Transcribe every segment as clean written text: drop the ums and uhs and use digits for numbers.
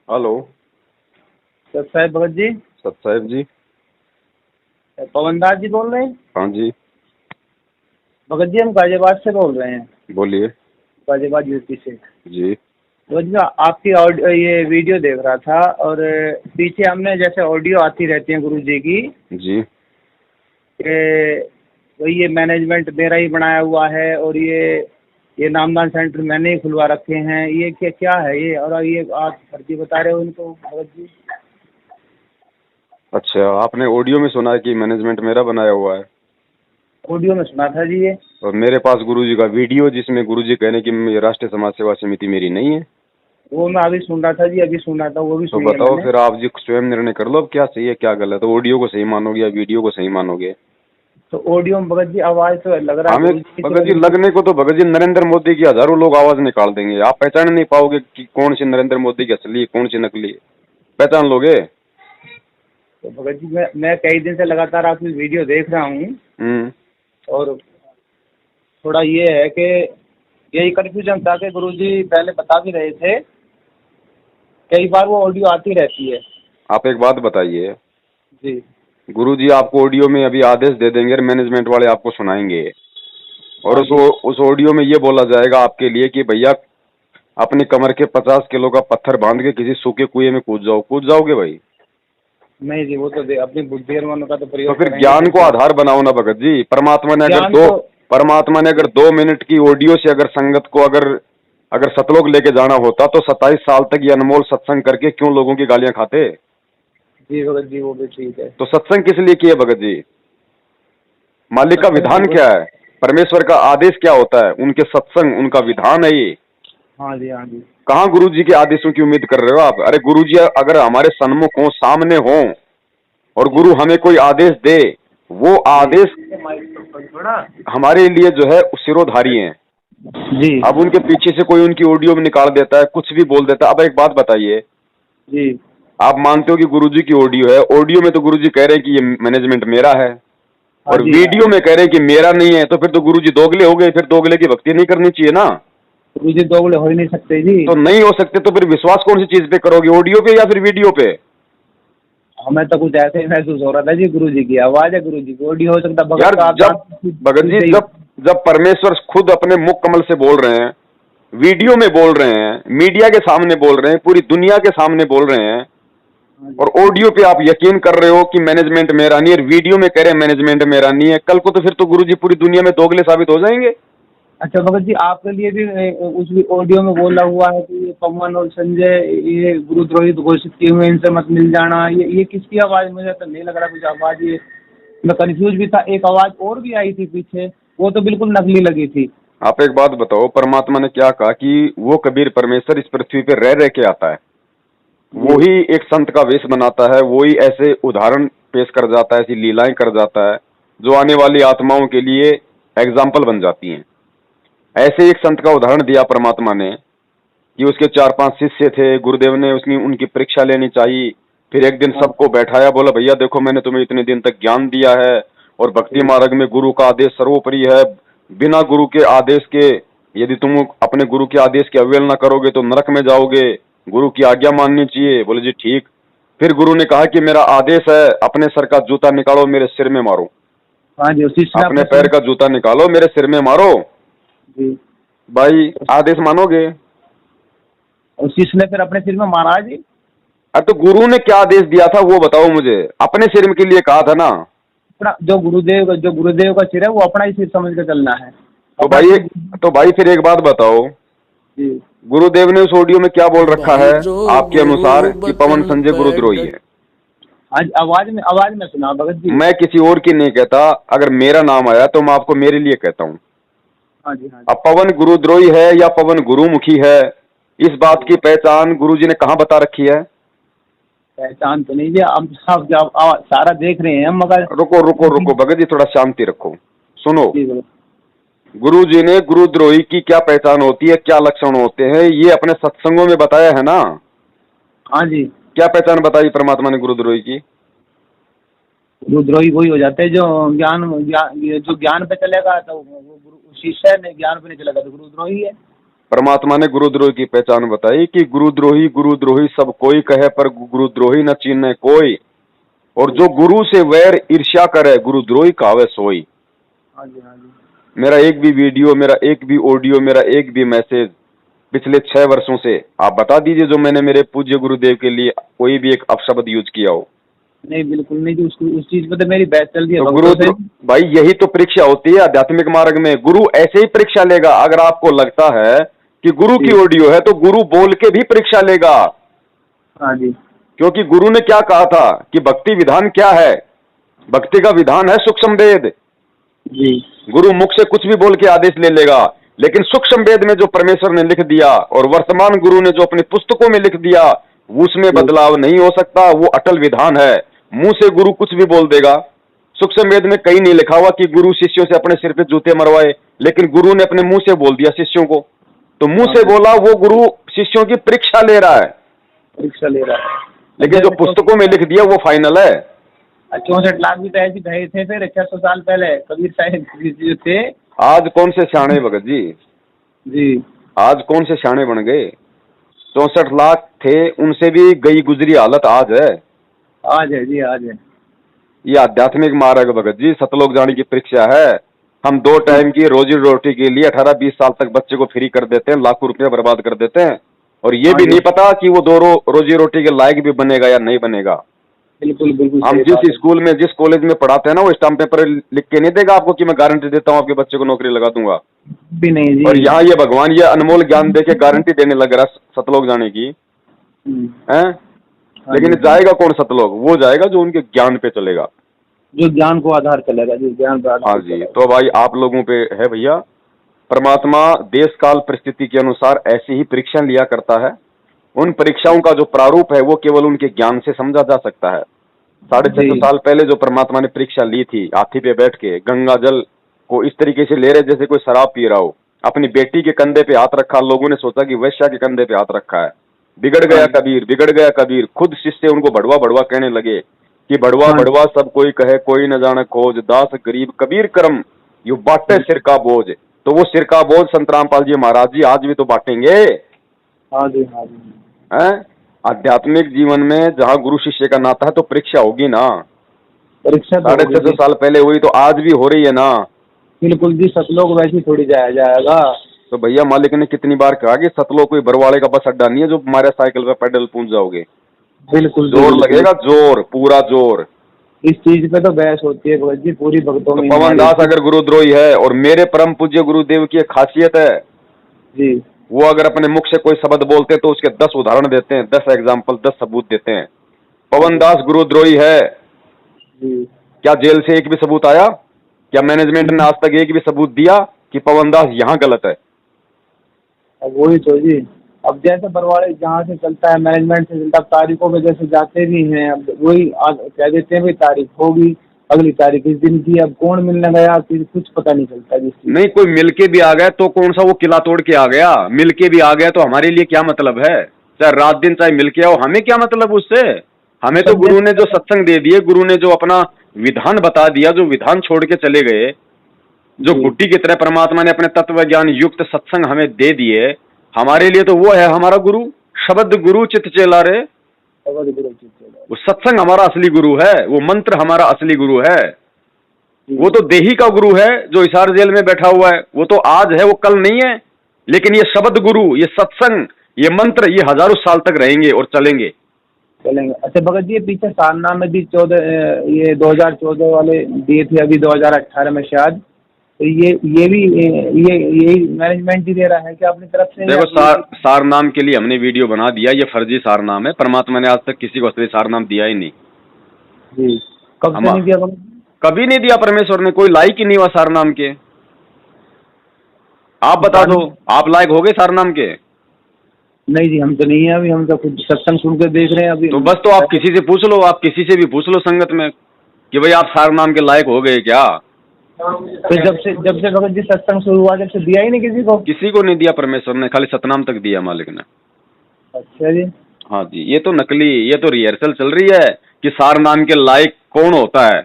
Hello. सत साहेब भगत जी। सत साहेब जी। पवन दास जी बोल रहे हैं? हाँ जी। भगत जी हम गाजियाबाद से बोल रहे हैं। बोलिए। गाजियाबाद यूपी से। जी। भगत जी आपकी ऑडियो ये वीडियो देख रहा था और पीछे हमने जैसे ऑडियो आती रहती है गुरु जी की जी। कि वही ये मैनेजमेंट मेरा ही बनाया हुआ है और ये नामदान सेंटर मैंने ही खुलवा रखे हैं, ये क्या क्या है ये? और ये आप फर्जी बता रहे हो इनको भगत जी। अच्छा, आपने ऑडियो में सुना है कि मैनेजमेंट मेरा बनाया हुआ है? ऑडियो में सुना था जी ये। और मेरे पास गुरुजी का वीडियो जिसमें गुरुजी कहने की राष्ट्रीय समाज सेवा समिति मेरी नहीं है। वो मैं अभी सुन रहा था जी, अभी सुन रहा था, वो भी तो सुनी है बताओ मैंने। फिर आप जी स्वयं निर्णय कर लो, अब क्या सही है क्या गलत है। ऑडियो को सही मानोगे या वीडियो को सही मानोगे? तो ऑडियो में भगत जी आवाज तो लग रहा है हमें गुरु जी की भगत जी तो। लगने को तो भगत जी नरेंद्र मोदी की हजारों लोग आवाज निकाल देंगे, आप पहचान नहीं पाओगे कि कौन सी नरेंद्र मोदी की असली है कौन सी नकली है। पहचान लोगे? तो भगत जी मैं कई दिन से लगातार आपकी वीडियो देख रहा हूँ और थोड़ा ये है कि यही कन्फ्यूजन था कि गुरु जी पहले बता भी रहे थे, कई बार वो ऑडियो आती रहती है। आप एक बात बताइए, जी गुरुजी आपको ऑडियो में अभी आदेश दे देंगे और मैनेजमेंट वाले आपको सुनाएंगे और हाँ जी। उस ऑडियो में ये बोला जाएगा आपके लिए कि भैया अपनी कमर के 50 किलो का पत्थर बांध के किसी सूखे कुएं में कूद जाओ, कूद जाओगे भाई? नहीं जी, वो तो अपनी बुद्धि और मन का तो तो प्रयोग फिर करेंगे ज्ञान फिर को तो। आधार बनाओ ना भगत जी। ज्ञान तो परमात्मा ने अगर 2 मिनट की ऑडियो से अगर संगत को अगर अगर सतलोक लेके जाना होता तो 27 साल तक ये अनमोल सत्संग करके क्यों लोगों की गालियां खाते? जी भगत जी वो भी ठीक है। तो सत्संग किस लिए किए भगत जी? मालिक का सत्संग विधान तो क्या है? परमेश्वर का आदेश क्या होता है? उनके सत्संग उनका विधान है ये। हाँ जी हाँ जी। कहाँ गुरु जी के आदेशों की उम्मीद कर रहे हो आप? अरे गुरु जी अगर हमारे सन्मुख हो, सामने हो और जी गुरु हमें कोई आदेश दे, वो जी आदेश थोड़ा। हमारे लिए जो है सिरोधारी हैं। जी अब उनके पीछे से कोई उनकी ऑडियो में निकाल देता है, कुछ भी बोल देता है। अब एक बात बताइए, जी आप मानते हो कि गुरु जी की ऑडियो है, ऑडियो में तो गुरु जी कह रहे हैं कि ये मैनेजमेंट मेरा है हाँ और जी। वीडियो में कह रहे हैं कि मेरा नहीं है, तो फिर तो गुरु जी दोगले हो गए। फिर दोगले की भक्ति नहीं करनी चाहिए ना। गुरु जी दोगले हो ही नहीं सकते जी। तो नहीं हो सकते तो फिर विश्वास कौन सी चीज पे करोगे, ऑडियो पे या फिर वीडियो पे? हमें तो कुछ ऐसे ही महसूस हो रहा था जी, गुरु जी की आवाज है, गुरु जी की ऑडियो हो सकता यार भगत का जब भगत जी सही। जब परमेश्वर खुद अपने मुख कमल से बोल रहे हैं, वीडियो में बोल रहे हैं, मीडिया के सामने बोल रहे हैं, पूरी दुनिया के सामने बोल रहे हैं हाँ और जी। ऑडियो पे आप यकीन कर रहे हो कि मैनेजमेंट मेरा नहीं है, वीडियो में कह रहे हैं मैनेजमेंट मेरा नहीं है, कल को तो फिर तो गुरुजी पूरी दुनिया में दोगले साबित हो जाएंगे। अच्छा भगत जी आपके लिए भी उस ऑडियो में बोला हुआ है कि ये पवन और संजय ये गुरुद्रोही घोषित किए हुए, इनसे मत मिल जाना, ये किसकी आवाज? मुझे तो नहीं लग रहा कुछ आवाज ये। मैं कंफ्यूज भी था, एक आवाज और भी आई थी पीछे, वो तो बिल्कुल नकली लगी थी। आप एक बात बताओ, परमात्मा ने क्या कहा कि वो कबीर परमेश्वर इस पृथ्वी पे रह के आता है, जी वो ही एक संत का वेश बनाता है, वो ही ऐसे उदाहरण पेश कर जाता है, ऐसी लीलाएं कर जाता है जो आने वाली आत्माओं के लिए एग्जाम्पल बन जाती हैं। ऐसे एक संत का उदाहरण दिया परमात्मा ने कि उसके 4-5 शिष्य थे, गुरुदेव ने उसकी उनकी परीक्षा लेनी चाहिए। फिर एक दिन हाँ सबको बैठाया, बोला भैया देखो मैंने तुम्हें इतने दिन तक ज्ञान दिया है और भक्ति जी मार्ग में गुरु का आदेश सर्वोपरि है। बिना गुरु के आदेश के यदि तुम अपने गुरु के आदेश की अवहेलना करोगे तो नरक में जाओगे, गुरु की आज्ञा माननी चाहिए। बोले जी ठीक। फिर गुरु ने कहा कि मेरा आदेश है, अपने सर का जूता निकालो मेरे सिर में मारो, हाँ जी। उसी से अपने आपने पैर का जूता निकालो मेरे सिर में मारो। जी भाई आदेश मानोगे? और शिष्य ने फिर अपने सिर में मारा जी। अरे तो गुरु ने क्या आदेश दिया था वो बताओ मुझे। अपने सिर के लिए कहा था ना। अपना जो गुरुदेव का सिर है वो अपना ही सिर समझ के चलना है। तो अपना भाई सिर। तो भाई फिर एक बात बताओ, जी गुरुदेव ने उस ऑडियो में क्या बोल रखा है भाई जो आपके गुरु अनुसार कि पवन बचन संजय पे गुरुद्रोही है? आज आवाज में सुना भगत जी। मैं किसी और की नहीं कहता, अगर मेरा नाम आया तो मैं आपको मेरे लिए कहता हूँ। हाँ जी हाँ जी। अब पवन गुरुद्रोही है या पवन गुरुमुखी है, इस बात की पहचान गुरुजी ने कहाँ बता रखी है? पहचान तो नहीं जी, हम सब सारा देख रहे हैं हम, मगर रुको रुको रुको भगत जी, थोड़ा शांति रखो, सुनो। जी भगत। गुरु जी ने गुरुद्रोही की क्या पहचान होती है, क्या लक्षण होते हैं, ये अपने सत्संगों में बताया है ना। हाँ जी। क्या पहचान बताई परमात्मा ने गुरुद्रोही की? गुरुद्रोही वही हो जाते हैं जो जो ज्ञान पे चलेगा तो वो गुरु शिष्य है, नहीं ज्ञान पे नहीं चलेगा तो गुरुद्रोही है। परमात्मा ने गुरुद्रोही की पहचान बताई कि गुरुद्रोही सब कोई कहे, पर गुरुद्रोही न चीने कोई। और जो गुरु से वैर ईर्ष्या करे, गुरुद्रोही कावे सोई। हाँ जी, हाँ जी। मेरा एक भी वीडियो, मेरा एक भी ऑडियो, मेरा एक भी मैसेज पिछले 6 वर्षों से आप बता दीजिए जो मैंने मेरे पूज्य गुरुदेव के लिए कोई भी एक अपशब्द यूज किया हो। नहीं, बिल्कुल नहीं जी, उस चीज पे तो मेरी बहस चल रही है तो भक्तों से। भाई यही तो परीक्षा होती है आध्यात्मिक मार्ग में। गुरु ऐसे ही परीक्षा लेगा। अगर आपको लगता है कि गुरु की ऑडियो है तो गुरु बोल के भी परीक्षा लेगा। हाँ जी। क्योंकि गुरु ने क्या कहा था कि भक्ति विधान क्या है? भक्ति का विधान है सूक्ष्म वेद। जी। गुरु मुख से कुछ भी बोल के आदेश ले लेगा, लेकिन सूक्ष्म वेद में जो परमेश्वर ने लिख दिया और वर्तमान गुरु ने जो अपनी पुस्तकों में लिख दिया, उसमें बदलाव नहीं हो सकता। वो अटल विधान है। मुंह से गुरु कुछ भी बोल देगा। सूक्ष्म वेद में कहीं नहीं लिखा हुआ कि गुरु शिष्यों से अपने सिर पे जूते मरवाए, लेकिन गुरु ने अपने मुंह से बोल दिया शिष्यों को। तो मुंह से बोला, वो गुरु शिष्यों की परीक्षा ले रहा है। परीक्षा ले रहा है, लेकिन जो पुस्तकों में लिख दिया वो फाइनल है। 64 लाख भी तो ऐसे गए थे फिर 600 साल पहले कबीर साहिब जो थे। आज कौन से सियाणे भगत जी? जी। आज कौन से सियाणे बन गए? 64 लाख थे, उनसे भी गई गुजरी हालत आज है। आज है जी, आज है। ये आध्यात्मिक मार्ग भगत जी सतलोक जाने की परीक्षा है। हम 2 टाइम की रोजी रोटी के लिए 18-20 साल तक बच्चे को फ्री कर देते हैं, लाखों रुपया बर्बाद कर देते हैं, और ये भी नहीं पता कि वो 2 रोजी रोटी के लायक भी बनेगा या नहीं बनेगा। बिल्कुल बिल्कुल। हम जिस स्कूल में, जिस कॉलेज में पढ़ाते हैं ना, वो स्टाम्प पेपर लिख के नहीं देगा आपको कि मैं गारंटी देता हूँ आपके बच्चे को नौकरी लगा दूंगा। भी नहीं जी। और यहाँ ये भगवान ये अनमोल ज्ञान दे के गारंटी देने लग रहा सतलोक जाने की है। लेकिन जाएगा कौन सतलोक? वो जाएगा जो उनके ज्ञान पे चलेगा, जो ज्ञान को आधार चलेगा, जो ज्ञान पे आधार। हाँ जी। तो भाई आप लोगों पे है भैया, परमात्मा देश काल परिस्थिति के अनुसार ऐसी ही परीक्षा लिया करता है। उन परीक्षाओं का जो प्रारूप है वो केवल उनके ज्ञान से समझा जा सकता है। 650 साल पहले जो परमात्मा ने परीक्षा ली थी, हाथी पे बैठ के गंगा जल को इस तरीके से ले रहे जैसे कोई शराब पी रहा हो। अपनी बेटी के कंधे पे हाथ रखा, लोगों ने सोचा कि वैश्या के कंधे पे हाथ रखा है। बिगड़ गया कबीर, बिगड़ गया कबीर। खुद शिष्य उनको भड़वा भड़वा कहने लगे कि भड़वा भड़वा सब कोई कहे, कोई न जाने खोज, दास गरीब कबीर करम यू बांटे सिर का बोझ। तो वो सिर का बोझ संत रामपाल जी महाराज जी आज भी तो बांटेंगे। हाँ जी, हाँ जी। हैं? आध्यात्मिक जीवन में जहाँ गुरु शिष्य का नाता है तो परीक्षा होगी ना। परीक्षा 650 साल पहले हुई तो आज भी हो रही है ना। बिल्कुल जी, सतलोक वैसे थोड़ी जाया जाएगा। तो भैया मालिक ने कितनी बार कहा कि सतलोक कोई बरवाड़े का बस अड्डा नहीं है जो हमारे साइकिल पे पैडल पहुंच जाओगे। बिल्कुल जोर लगेगा, जोर, पूरा जोर। इस चीज पे तो बहस होती है भगत जी पूरी भक्तों में। पवन दास अगर गुरुद्रोही है, और मेरे परम पूज्य गुरुदेव की एक खासियत है जी, वो अगर अपने मुख से कोई शब्द बोलते हैं तो उसके 10 उदाहरण देते हैं, 10 एग्जाम्पल, 10 सबूत देते हैं। पवन दास गुरुद्रोही है जी। क्या? जेल से एक भी सबूत आया क्या? मैनेजमेंट ने आज तक एक भी सबूत दिया कि पवन दास यहाँ गलत है? अब वही तो जी, अब जैसे बरवाड़े जहाँ से चलता है मैनेजमेंट से चलता, तारीखों में जैसे जाते भी हैं, अब वही कह देते हैं भाई तारीख होगी, अगली तारीख इस दिन की। अब कौन मिलने गया फिर कुछ पता नहीं चलता जी। नहीं, कोई मिल के भी आ गया तो कौन सा वो किला तोड़ के आ गया? मिल के भी आ गया तो हमारे लिए क्या मतलब है? चाहे रात दिन चाहे मिल के आओ, हमें क्या मतलब उससे? हमें तो गुरु ने जो सत्संग दे दिए, गुरु ने जो अपना विधान बता दिया, जो विधान छोड़ के चले गए, जो गुड्डी की तरह परमात्मा ने अपने तत्व ज्ञान युक्त सत्संग हमें दे दिए, हमारे लिए तो वो है हमारा गुरु। शब्द गुरु चित चेला रे, वो सत्संग हमारा असली गुरु है, वो मंत्र हमारा असली गुरु है। वो तो देही का गुरु है जो हिसार जेल में बैठा हुआ है, वो तो आज है, वो कल नहीं है। लेकिन ये शब्द गुरु, ये सत्संग, ये मंत्र, ये हजारों साल तक रहेंगे और चलेंगे। अच्छा भगत जी, पीछे सारनामे में भी 2014 वाले दिए थे, अभी 2018 में शायद, तो ये भी यही मैनेजमेंट ही दे रहा है कि अपनी तरफ से? देखो, सार नाम के लिए हमने वीडियो बना दिया, ये फर्जी सार नाम है। परमात्मा ने आज तक किसी को असली सार नाम दिया ही नहीं जी। कब से नहीं दिया? कभी नहीं दिया परमेश्वर ने, कोई लायक ही नहीं हुआ सार नाम के। आप बता दो, आप लायक हो गए सार नाम के? नहीं जी, हम तो नहीं है अभी, हम तो खुद सत्संग सुन के देख रहे हैं अभी। तो बस, तो आप किसी से पूछ लो, आप किसी से भी पूछ लो संगत में कि भाई आप सार नाम के लायक हो गए क्या? तो जब से भगत जी सत्संग शुरू हुआ, जब से दिया ही नहीं किसी को? किसी को नहीं दिया परमेश्वर ने, खाली सतनाम तक दिया मालिक ने। अच्छा जी। हाँ जी, ये तो नकली, ये तो रिहर्सल चल रही है कि सार नाम के लायक कौन होता है।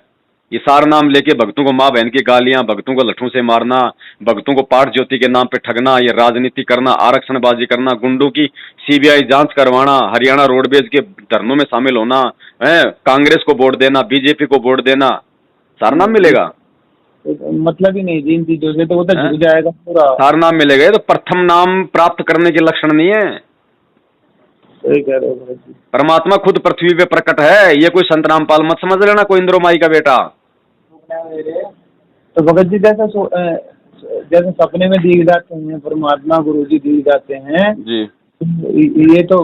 ये सारा नाम लेके भक्तों को माँ बहन की गालियां, भक्तों को लट्ठों से मारना, भक्तों को पाठ ज्योति के नाम पे ठगना, ये राजनीति करना, आरक्षणबाजी करना, गुंडों की सीबीआई जांच करवाना, हरियाणा रोडवेज के धरनों में शामिल होना, है कांग्रेस को वोट देना, बीजेपी को वोट देना, सारा नाम मिलेगा। मतलब ही नहीं जी इन चीजों से, तो वो तो हैं? झुक जाएगा पूरा। सारा नाम मिलेगा। ये तो प्रथम नाम प्राप्त करने के लक्षण नहीं है। सही कह रहे हो भगत जी। परमात्मा खुद पृथ्वी पे प्रकट है, ये कोई संत रामपाल मत समझ लेना, कोई इंद्रो माई का बेटा। तो भगत जी जैसे सपने में दिख जाते हैं परमात्मा, गुरु जी दिख जाते हैं जी, ये तो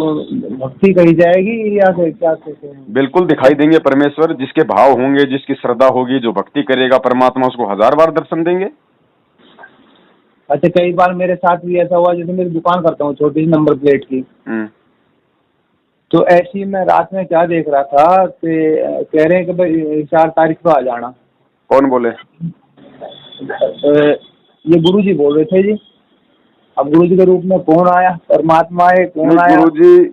भक्ति कही जाएगी या क्या कहते हैं? बिल्कुल दिखाई देंगे परमेश्वर, जिसके भाव होंगे, जिसकी श्रद्धा होगी, जो भक्ति करेगा परमात्मा उसको 1000 बार दर्शन देंगे। अच्छा, कई बार मेरे साथ भी ऐसा हुआ, जैसे मेरी दुकान करता हूँ छोटी सी नंबर प्लेट की, तो ऐसी मैं रात में क्या देख रहा था कि कह रहे हैं कि भाई 4 तारीख को आ जाना। कौन बोले? ये गुरु जी बोल रहे थे जी। अब गुरु जी के रूप में कौन आया? परमात्मा आए, कौन आया?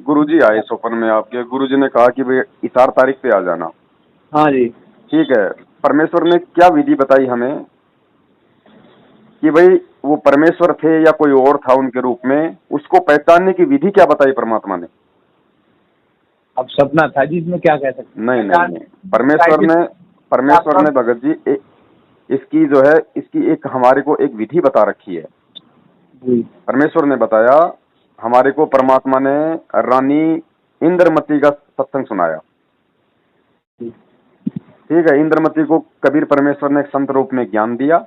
गुरु जी आए स्वप्न में आपके। गुरु जी ने कहा कि भाई 4 तारीख पे आ जाना। हाँ जी। ठीक है, परमेश्वर ने क्या विधि बताई हमें कि भाई वो परमेश्वर थे या कोई और था उनके रूप में, उसको पहचानने की विधि क्या बताई परमात्मा ने? अब सपना था जी, इसमें क्या कह सकते? नहीं, परमेश्वर ने भगत जी इसकी जो है, इसकी एक हमारे को एक विधि बता रखी है। परमेश्वर ने बताया हमारे को, परमात्मा ने रानी इंद्रमती का सत्संग सुनाया। ठीक है, इंद्रमती को कबीर परमेश्वर ने एक संत रूप में ज्ञान दिया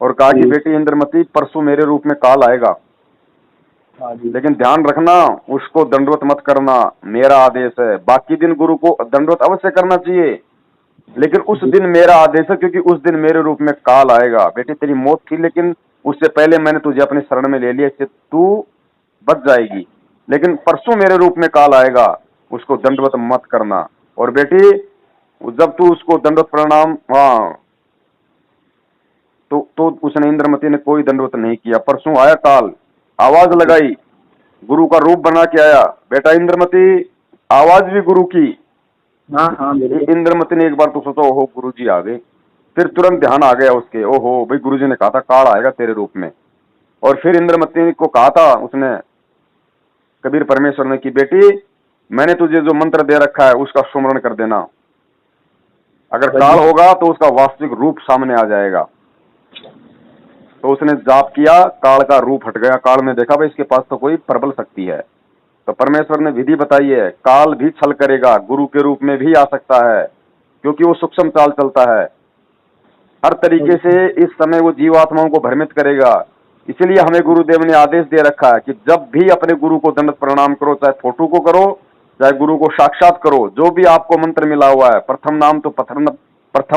और कहा कि बेटी इंद्रमती, परसों मेरे रूप में काल आएगा, लेकिन ध्यान रखना उसको दंडवत मत करना, मेरा आदेश है। बाकी दिन गुरु को दंडवत अवश्य करना चाहिए, लेकिन उस दिन मेरा आदेश है, क्योंकि उस दिन मेरे रूप में काल आएगा। बेटी तेरी मौत थी, लेकिन उससे पहले मैंने तुझे अपने शरण में ले लिया, इससे तू बच जाएगी, लेकिन परसों मेरे रूप में काल आएगा, उसको दंडवत मत करना। और बेटी जब तू उसको दंडवत प्रणाम, हाँ, तो उसने, इंद्रमती ने कोई दंडवत नहीं किया। परसों आया काल, आवाज लगाई, गुरु का रूप बना के आया। बेटा इंद्रमती, आवाज भी गुरु की। हाँ, इंद्रमती ने एक बार तो सोचा ओहो गुरु जी आ गए, फिर तुरंत ध्यान आ गया उसके, ओहो भाई गुरु जी ने कहा था काल आएगा तेरे रूप में। और फिर इंद्रमती को कहा था उसने, कबीर परमेश्वर ने, कि बेटी मैंने तुझे जो मंत्र दे रखा है उसका सुमरण कर देना, अगर काल होगा तो उसका वास्तविक रूप सामने आ जाएगा। तो उसने जाप किया, काल का रूप हट गया। काल ने देखा भाई इसके पास तो कोई प्रबल शक्ति है। तो परमेश्वर ने विधि बताई है, काल भी छल करेगा, गुरु के रूप में भी आ सकता है, क्योंकि वो सूक्ष्म चाल चलता है। हर तरीके से इस समय वो जीवात्माओं को भ्रमित करेगा। इसीलिए हमें गुरुदेव ने आदेश दे रखा है कि जब भी अपने गुरु को दंडवत प्रणाम करो, चाहे फोटो को करो, चाहे गुरु को साक्षात करो, जो भी आपको मंत्र मिला हुआ है, प्रथम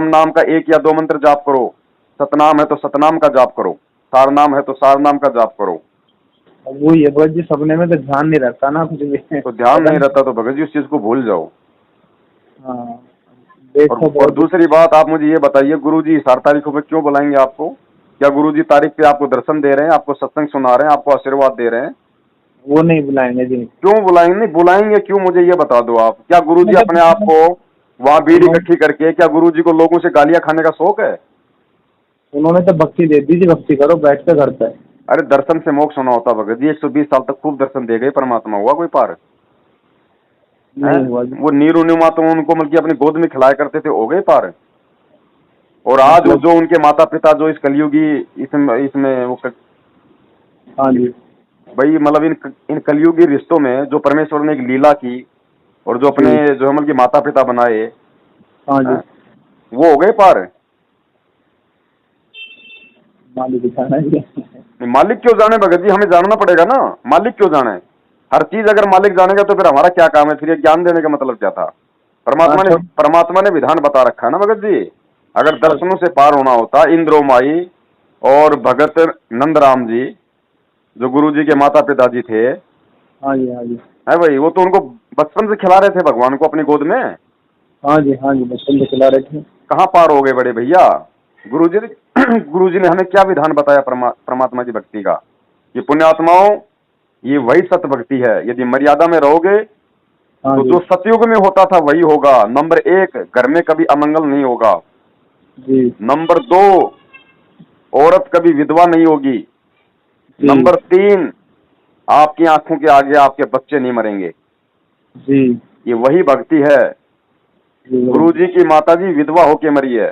नाम का 1 या 2 मंत्र जाप करो, सतनाम है तो सतनाम का जाप करो, सार नाम है तो सार नाम का जाप करो। वो ये भगत जी सपने में तो ध्यान नहीं रहता ना कुछ भी। तो ध्यान नहीं रहता तो भगत जी उस चीज को भूल जाओ। हाँ, और दूसरी बात, आप मुझे ये बताइए, गुरुजी 4 तारीखों पे क्यों बुलाएंगे आपको? क्या गुरुजी तारीख पे आपको दर्शन दे रहे हैं, आपको सत्संग सुना रहे हैं, आपको आशीर्वाद दे रहे हैं? वो नहीं बुलाएंगे जी। क्यों बुलाएंगे? नहीं बुलाएंगे क्यों, मुझे ये बता दो आप। क्या गुरुजी अपने आप को वहाँ भीड़ इकट्ठी करके, क्या गुरुजी को लोगों से गालियां खाने का शौक है? उन्होंने तो भक्ति दे दी जी, भक्ति करो बैठ कर घर पे। अरे दर्शन से मोक्ष होना होता भगत जी। 120 साल तक खूब दर्शन दे गए, परमात्मा हुआ कोई पार? नहीं हुआ। वो नीरू नीमा तो उनको मतलब अपनी गोद में खिलाया करते थे, हो गए पार। और आज जो उनके माता पिता जो इस कलयुगी इसमें वो हाँ जी भाई, मतलब इन कलयुगी रिश्तों में जो परमेश्वर ने एक लीला की और जो अपने जो मतलब माता पिता बनाए, हाँ जी, वो हो गए पार। मालिक क्यों जाने भगत जी, हमें जानना पड़ेगा ना, मालिक क्यों जाने। हर चीज अगर मालिक जानेगा तो फिर हमारा क्या काम है? फिर ये ज्ञान देने का मतलब क्या था? परमात्मा ने विधान बता रखा है ना भगत जी। अगर दर्शनों से पार होना होता, इंद्रोमाई और भगत नंदराम जी जो गुरु जी के माता पिताजी थे, हाँ जी है भाई, वो तो उनको बचपन से खिला रहे थे भगवान को अपनी गोद में। हाँ जी बचपन से खिला रहे थे। कहाँ पार हो गए बड़े भैया? गुरुजी ने हमें क्या विधान बताया परमात्मा की भक्ति का? ये पुण्यात्माओं, ये वही सत्य भक्ति है। यदि मर्यादा में रहोगे तो जो सतयुग में होता था वही होगा। नंबर 1, घर में कभी अमंगल नहीं होगा। जी नंबर 2, औरत कभी विधवा नहीं होगी। जी नंबर 3, आपकी आंखों के आगे आपके बच्चे नहीं मरेंगे। जी ये वही भक्ति है। जी गुरु जी की माता जी विधवा होके मरी है,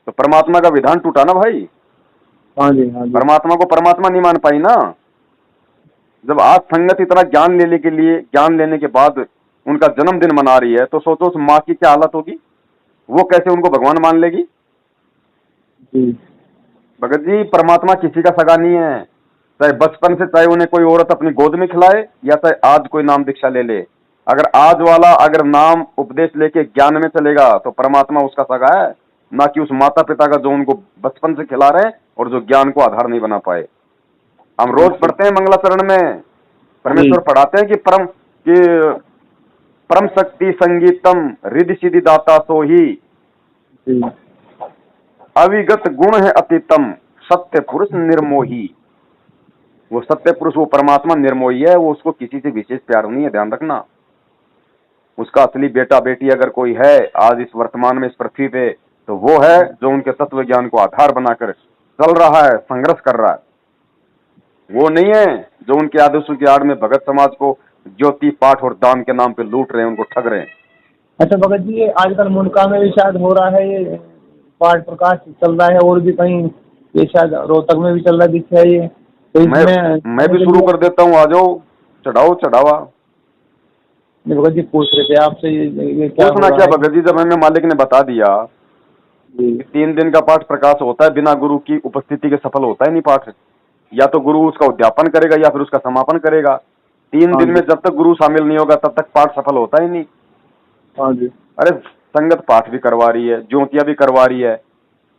तो परमात्मा का विधान टूटा ना भाई। हाँ जी हाँ जी परमात्मा को परमात्मा नहीं मान पाई ना। जब आज संगत इतना ज्ञान लेने के बाद उनका जन्मदिन मना रही है, तो सोचो उस माँ की क्या हालत होगी। वो कैसे उनको भगवान मान लेगी। जी भगत जी, परमात्मा किसी का सगा नहीं है। चाहे बचपन से, चाहे उन्हें कोई औरत अपनी गोद में खिलाए, या चाहे आज कोई नाम दीक्षा ले ले, अगर आज वाला अगर नाम उपदेश लेके ज्ञान में चलेगा तो परमात्मा उसका सगा है, ना कि उस माता पिता का जो उनको बचपन से खिला रहे हैं और जो ज्ञान को आधार नहीं बना पाए। हम रोज पढ़ते हैं मंगलाचरण में, परमेश्वर पढ़ाते हैं कि परम शक्ति संगीतम रिद्धि सिद्धि दाता सोही, जी अविगत गुण है अतीतम, सत्य पुरुष निर्मोही। वो सत्य पुरुष, वो परमात्मा निर्मोही है। वो उसको किसी से विशेष प्यार नहीं है, ध्यान रखना। उसका असली बेटा बेटी अगर कोई है आज इस वर्तमान में इस पृथ्वी पे, तो वो है जो उनके तत्व ज्ञान को आधार बनाकर चल रहा है, संघर्ष कर रहा है। वो नहीं है जो उनके आदेशों की आड़ में भगत समाज को ज्योति पाठ और दान के नाम पे लूट रहे हैं, उनको ठग रहे हैं। अच्छा भगत जी, ये आजकल मुनका में भी शायद हो रहा है, ये पाठ प्रकाश चल रहा है, और भी कहीं ये शायद रोहतक में भी चल रहा दिख रहा है ये, तो मैं भी शुरू कर देता हूँ, आ जाओ, चढ़ाओ चढ़ावा। भगत जी पूछ रहे थे आपसे ये क्या पूछना क्या भगत जी, जब हमें मालिक ने बता दिया कि 3 दिन का पाठ प्रकाश होता है, बिना गुरु की उपस्थिति के सफल होता ही नहीं पाठ। या तो गुरु उसका उद्यापन करेगा या फिर उसका समापन करेगा। 3 दिन में जब तक गुरु शामिल नहीं होगा तब तक पाठ सफल होता ही नहीं। हाँ जी। अरे संगत पाठ भी करवा रही है, ज्योतियां भी करवा रही है,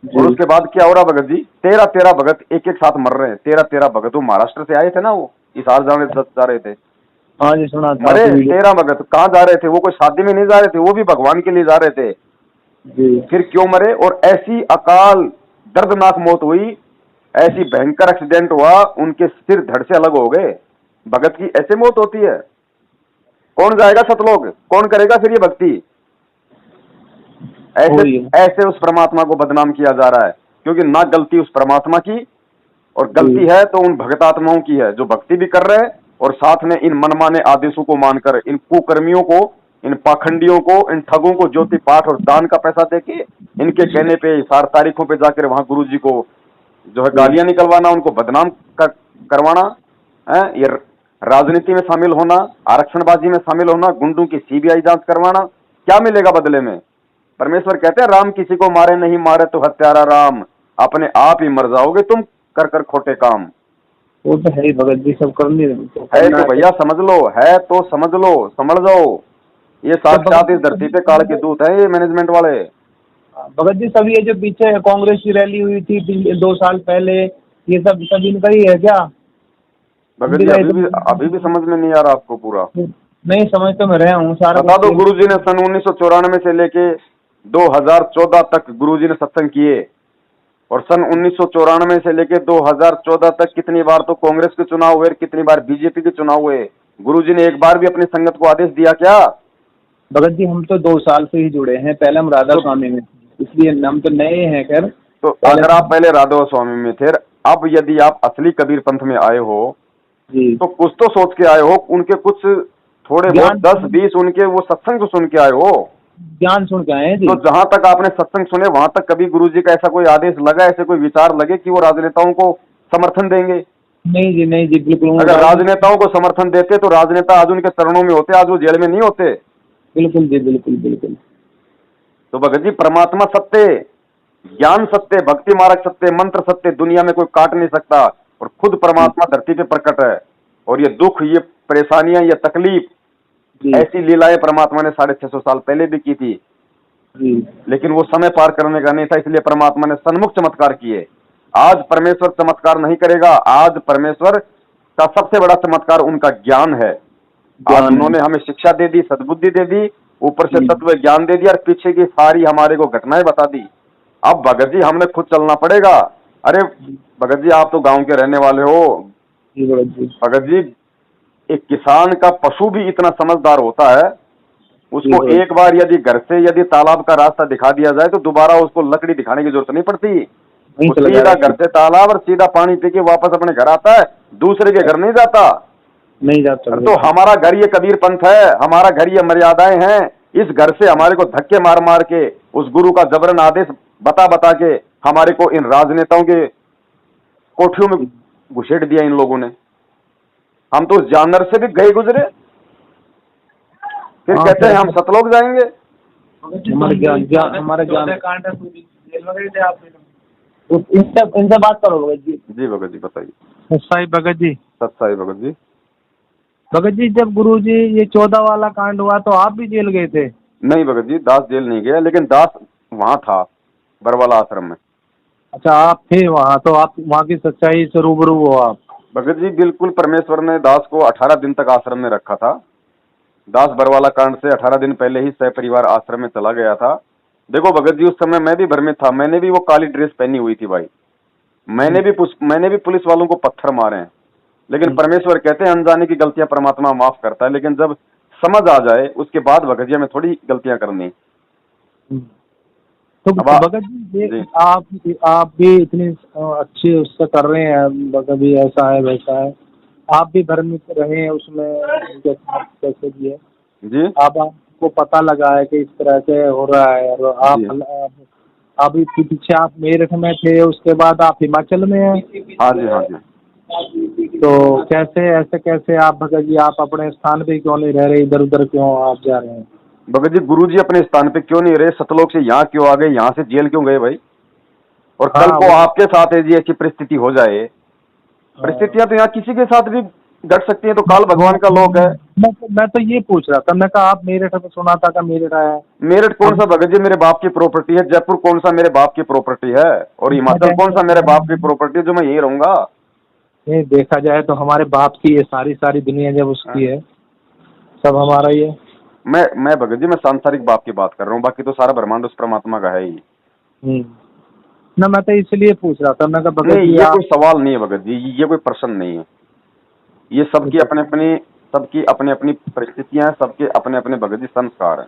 और उसके बाद क्या हो रहा भगत जी, 13 भगत एक एक साथ मर रहे हैं। 13 भगत वो महाराष्ट्र से आए थे ना, वो इस हाल जा रहे थे। हाँ जी सुना था। अरे 13 भगत कहाँ जा रहे थे, वो कोई शादी में नहीं जा रहे थे, वो भी भगवान के लिए जा रहे थे। जी फिर क्यों मरे, और ऐसी अकाल दर्दनाक मौत हुई, ऐसी भयंकर एक्सीडेंट हुआ, उनके सिर धड़ से अलग हो गए। भगत की ऐसे मौत होती है। कौन जाएगा सतलोक, कौन करेगा फिर ये भक्ति। ऐसे उस परमात्मा को बदनाम किया जा रहा है, क्योंकि ना गलती उस परमात्मा की, और गलती है तो उन भगतात्माओं की है जो भक्ति भी कर रहे हैं और साथ में इन मनमाने आदेशों को मानकर, इन कुकर्मियों को, इन पाखंडियों को, इन ठगों को ज्योति पाठ और दान का पैसा देके इनके कहने पे 4 तारीखों पे जाकर वहां गुरु जी को जो है गालियां निकलवाना, उनको बदनाम करवाना है, ये राजनीति में शामिल होना, आरक्षणबाजी में शामिल होना, गुंडों की सीबीआई जांच करवाना। क्या मिलेगा बदले में। परमेश्वर कहते हैं राम किसी को मारे नहीं, मारे तो हत्यारा राम, अपने आप ही मर जाओगे तुम कर कर खोटे काम। वो तो है ही भगत जी, सब करनी है तो भैया समझ लो, है तो समझ लो, समझ जाओ। ये साक्षात इस धरती पे काल के दूत है ये मैनेजमेंट वाले। भगत जी सब ये जो पीछे कांग्रेस की रैली हुई थी 2 साल पहले, ये सब इनका ही है क्या भगत जी? अभी भी समझ में नहीं आ रहा आपको पूरा? नहीं समझ तो मैं रहा हूँ सारा। बता दो, गुरुजी ने सन 1994 से लेके 2014 तक गुरुजी ने सत्संग किए, और सन 1994 से लेके 2014 तक कितनी बार तो कांग्रेस के चुनाव हुए, कितनी बार बीजेपी के चुनाव हुए। गुरुजी ने एक बार भी अपनी संगत को आदेश दिया क्या? भगत जी हम तो 2 साल से ही जुड़े हैं, पहले हम राधा स्वामी में, इसलिए हम तो नए हैं। खैर तो अगर आप पहले राधा स्वामी में थे, अब यदि आप असली कबीर पंथ में आए हो जी, तो कुछ तो सोच के आए हो, उनके कुछ थोड़े बहुत 10-20 उनके वो सत्संग तो सुन के आए हो, ज्ञान सुन के आए हैं जी। तो जहां तक आपने सत्संग सुने वहां तक कभी गुरुजी का ऐसा कोई आदेश लगा, ऐसे कोई विचार लगे कि वो राजनेताओं को समर्थन देंगे? नहीं जी बिल्कुल। अगर राजनेताओं को समर्थन देते तो राजनेता आज उनके चरणों में होते, आज वो जेल में नहीं होते। बिल्कुल जी, बिल्कुल बिल्कुल। तो भगत जी परमात्मा सत्य, ज्ञान सत्य, भक्ति मार्ग सत्य, मंत्र सत्य, दुनिया में कोई काट नहीं सकता, और खुद परमात्मा धरती पे प्रकट है। और ये दुख, ये परेशानियां, ये तकलीफ, ऐसी लीलाएं परमात्मा ने 650 साल पहले भी की थी, लेकिन वो समय पार करने का नहीं था, इसलिए परमात्मा ने सन्मुख चमत्कार किए। आज परमेश्वर चमत्कार नहीं करेगा, आज परमेश्वर का सबसे बड़ा चमत्कार उनका ज्ञान है। आज उन्होंने हमें शिक्षा दे दी, सद्बुद्धि दे दी, ऊपर से तत्व ज्ञान दे दिया, और पीछे की सारी हमारे को घटनाएं बता दी। अब भगत जी हमने खुद चलना पड़ेगा। अरे भगत जी आप तो गांव के रहने वाले हो। भगत जी एक किसान का पशु भी इतना समझदार होता है, उसको एक बार यदि घर से यदि तालाब का रास्ता दिखा दिया जाए तो दोबारा उसको लकड़ी दिखाने की जरूरत नहीं पड़ती। वो सीधा घर से तालाब और सीधा पानी पी के वापस अपने घर आता है, दूसरे के घर नहीं जाता। नहीं जाता। तो हमारा घर ये कबीर पंथ है, हमारा घर ये मर्यादाएं हैं। इस घर से हमारे को धक्के मार मार के, उस गुरु का जबरन आदेश बता बता के हमारे को इन राजनेताओं के कोठियों में घुसेड़ दिया इन लोगों ने। हम तो उस जानवर से भी गए गुजरे, फिर कहते हैं हम सतलोक जाएंगे। हमारे ज्ञान कांड है, जेल में गए थे आप। इनसे बात करो भगत जी। जी भगत जी बताइए। सत्साई भगत जी। सत्साई भगत जी। भगत जी जब गुरु जी ये 14 वाला कांड हुआ तो आप भी जेल गए थे? नहीं भगत जी, दास जेल नहीं गया, लेकिन दास वहाँ था बरवाला आश्रम में। अच्छा, आप थे वहाँ, तो आप वहाँ की सच्चाई से रूबरू हो आप? भगत जी बिल्कुल, परमेश्वर ने दास को 18 दिन तक आश्रम में रखा था। दास बरवाला कांड से 18 दिन पहले ही सपरिवार आश्रम में चला गया था। देखो भगत जी, उस समय मैं भी भ्रमित था, मैंने भी वो काली ड्रेस पहनी हुई थी भाई, मैंने भी पुलिस वालों को पत्थर मारे हैं, लेकिन परमेश्वर कहते हैं अनजाने की गलतियां परमात्मा माफ करता है, लेकिन जब समझ आ जाए उसके बाद भगत जी हमें थोड़ी गलतियां करनी। तो भगत जी आप भी इतनी अच्छी उससे कर रहे हैं, भगत जी ऐसा है वैसा है, आप भी भ्रमित रहे हैं उसमें कैसे भी है जी। आपको पता लगा है कि इस तरह से हो रहा है, और आप अभी पीछे आप मेरठ में थे, उसके बाद आप हिमाचल में हैं। हाँ जी, हाँ जी। तो कैसे ऐसे कैसे आप भगत जी आप अपने स्थान पे क्यों नहीं रह रहे, इधर उधर क्यों आप जा रहे हैं? भगत जी गुरु जी अपने स्थान पे क्यों नहीं रहे, सतलोक से यहाँ क्यों आ गए, यहाँ से जेल क्यों गए भाई? और कल को आपके साथ यदि ऐसी परिस्थिति हो जाए, परिस्थितियां तो यहाँ किसी के साथ भी घट सकती है, तो काल भगवान का लोक है। मैं तो ये पूछ रहा था, मैं कहा आप मेरठ में सुना था, मेरठ आया? मेरठ कौन सा भगत जी मेरे बाप की प्रॉपर्टी है, जयपुर कौन सा मेरे बाप की प्रॉपर्टी है, और हिमाचल कौन सा मेरे बाप की प्रॉपर्टी है जो मैं यही रहूंगा? नहीं, देखा जाए तो हमारे बाप की ये सारी दुनिया जब उसकी है, सब हमारा ही है। मैं भगत जी मैं सांसारिक बाप की बात कर रहा हूँ, बाकी तो सारा ब्रह्मांड उस परमात्मा का है ही। ना मैं तो इसलिए पूछ रहा था, मैं कहा भगत जी ये कोई सवाल नहीं है भगत जी, ये कोई प्रश्न नहीं है, ये सबकी अपनी अपनी परिस्थितियां हैं, सबके अपने अपने भगत जी संस्कार हैं।